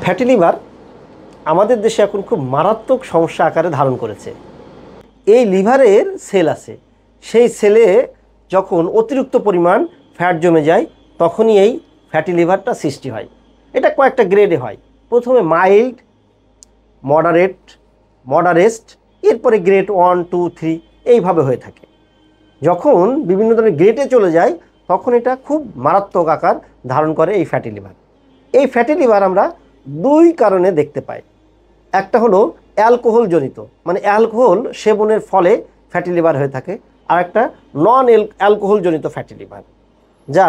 Fatty liver আমাদের দেশে এখন খুব মারাত্মক সমস্যা আকারে ধারণ করেছে। এই লিভারের সেল আছে, সেই সেলে যখন অতিরিক্ত পরিমাণ ফ্যাট জমে যায় তখনই এই ফ্যাটি লিভারটা সৃষ্টি হয়। এটা কয়েকটা গ্রেডে হয়। প্রথমে মাইল্ড, মডারেস্ট, এরপরে গ্রেড 1, 2, 3 এইভাবে হয়ে থাকে। যখন বিভিন্ন ধরনের গ্রেডে চলে যায় তখন এটা খুব মারাত্মক আকার ধারণ করে এই ফ্যাটি লিভার। এই ফ্যাটি লিভার আমরা দুই কারণে দেখতে পাই। একটা হলো অ্যালকোহল জনিত, মানে অ্যালকোহল সেবনের ফলে ফ্যাটি লিভার হয়ে থাকে, আর একটা নন অ্যালকোহল জনিত ফ্যাটি লিভার, যা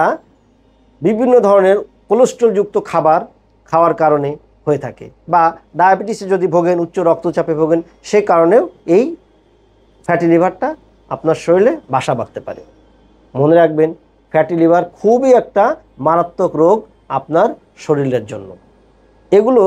বিভিন্ন ধরনের কোলেস্ট্রলযুক্ত খাবার খাওয়ার কারণে হয়ে থাকে, বা ডায়াবেটিসে যদি ভোগেন, উচ্চ রক্তচাপে ভোগেন, সে কারণেও এই ফ্যাটি লিভারটা আপনার শরীরে বাসা বাঁধতে পারে। মনে রাখবেন, ফ্যাটি লিভার খুবই একটা মারাত্মক রোগ আপনার শরীরের জন্য। এগুলো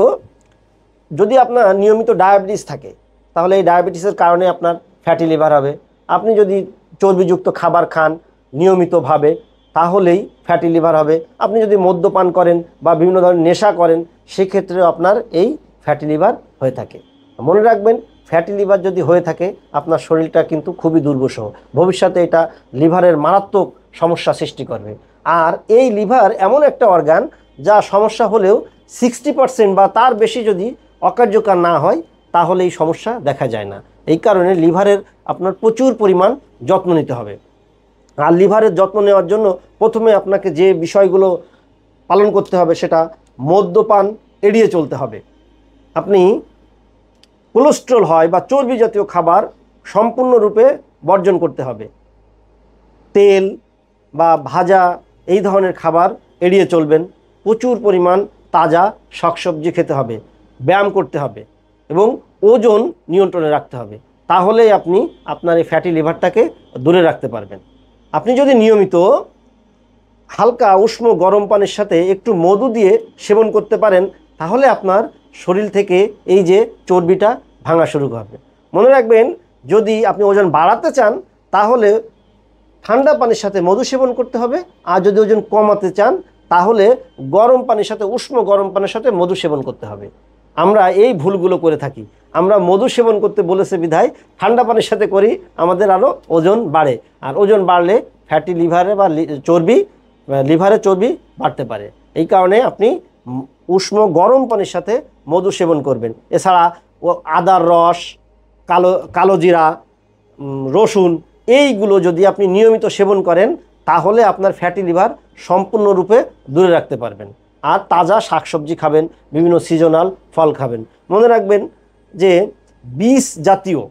যদি আপনার নিয়মিত ডায়াবেটিস থাকে তাহলে এই ডায়াবেটিসের কারণে আপনার ফ্যাটি লিভার হবে। আপনি যদি চর্বিযুক্ত খাবার খান নিয়মিতভাবে তাহলেই ফ্যাটি লিভার হবে। আপনি যদি মদ্যপান করেন বা বিভিন্ন ধরনের নেশা করেন সেক্ষেত্রেও আপনার এই ফ্যাটি লিভার হয়ে থাকে। মনে রাখবেন, ফ্যাটি লিভার যদি হয়ে থাকে আপনার শরীরটা কিন্তু খুবই দুর্বিষহ, ভবিষ্যতে এটা লিভারের মারাত্মক সমস্যা সৃষ্টি করবে। আর এই লিভার এমন একটা অর্গান যা সমস্যা হলেও 60% বা তার বেশি যদি অকার্যকর না হয় তাহলে এই সমস্যা দেখা যায় না। এই কারণে লিভারের আপনার প্রচুর পরিমাণ যত্ন নিতে হবে। আর লিভারের যত্ন নেওয়ার জন্য প্রথমে আপনাকে যে বিষয়গুলো পালন করতে হবে সেটা মদ্যপান এড়িয়ে চলতে হবে। আপনি কোলেস্ট্রল হয় বা চর্বি জাতীয় খাবার সম্পূর্ণরূপে বর্জন করতে হবে। তেল বা ভাজা এই ধরনের খাবার এড়িয়ে চলবেন। প্রচুর পরিমাণ তাজা শাকসবজি খেতে হবে, ব্যায়াম করতে হবে এবং ওজন নিয়ন্ত্রণে রাখতে হবে। তাহলেই আপনি আপনার এই ফ্যাটি লিভারটাকে দূরে রাখতে পারবেন। আপনি যদি নিয়মিত হালকা উষ্ণ গরম পানির সাথে একটু মধু দিয়ে সেবন করতে পারেন তাহলে আপনার শরীর থেকে এই যে চর্বিটা ভাঙা শুরু হবে। মনে রাখবেন, যদি আপনি ওজন বাড়াতে চান তাহলে ঠান্ডা পানির সাথে মধু সেবন করতে হবে, আর যদি ওজন কমাতে চান তাহলে গরম পানির সাথে উষ্ণ গরম পানির সাথে মধু সেবন করতে হবে। আমরা এই ভুলগুলো করে থাকি। আমরা মধু সেবন করতে বলেছে বিধায় ঠান্ডা পানির সাথে করি, আমাদের আরও ওজন বাড়ে। আর ওজন বাড়লে ফ্যাটি লিভারে বা লিভারে চর্বি বাড়তে পারে। এই কারণে আপনি উষ্ণ গরম পানির সাথে মধু সেবন করবেন। এছাড়া আদার রস, কালো জিরা, রসুন এইগুলো যদি আপনি নিয়মিত সেবন করেন তাহলে আপনার ফ্যাটি লিভার সম্পূর্ণরূপে দূরে রাখতে পারবেন। আর তাজা শাকসবজি খাবেন, বিভিন্ন সিজনাল ফল খাবেন। মনে রাখবেন যে বীজ জাতীয়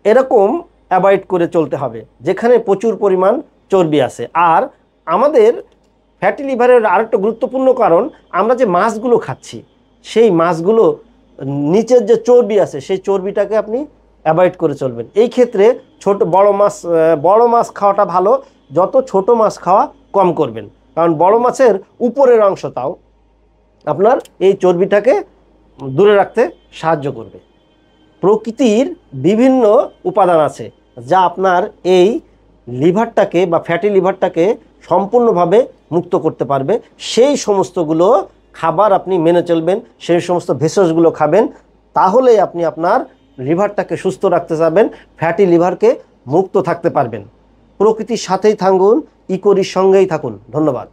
এরকম অ্যাভয়েড করে চলতে হবে যেখানে প্রচুর পরিমাণ চর্বি আছে। আর আমাদের ফ্যাটি লিভারের আরেকটা গুরুত্বপূর্ণ কারণ, আমরা যে মাছগুলো খাচ্ছি সেই মাছগুলো নিচের যে চর্বি আছে সেই চর্বিটাকে আপনি অ্যাভয়েড করে চলবেন। এই ক্ষেত্রে বড় মাছ খাওয়াটা ভালো, যত ছোট মাছ খাওয়া কম করবেন, কারণ বড় মাছের উপরের অংশটাও আপনার এই চর্বিটাকে দূরে রাখতে সাহায্য করবে। প্রকৃতির বিভিন্ন উপাদান আছে যা আপনার এই লিভারটাকে বা ফ্যাটি লিভারটাকে সম্পূর্ণভাবে মুক্ত করতে পারবে। সেই সমস্তগুলো খাবার আপনি মেনে চলবেন, সেই সমস্ত ভেষজগুলো খাবেন, তাহলে আপনি আপনার লিভারটাকে সুস্থ রাখতে পারবেন, ফ্যাটি লিভারকে মুক্ত থাকতে পারবেন। প্রকৃতির সাথেই থাকুন, ইকোরির সঙ্গেই থাকুন। ধন্যবাদ।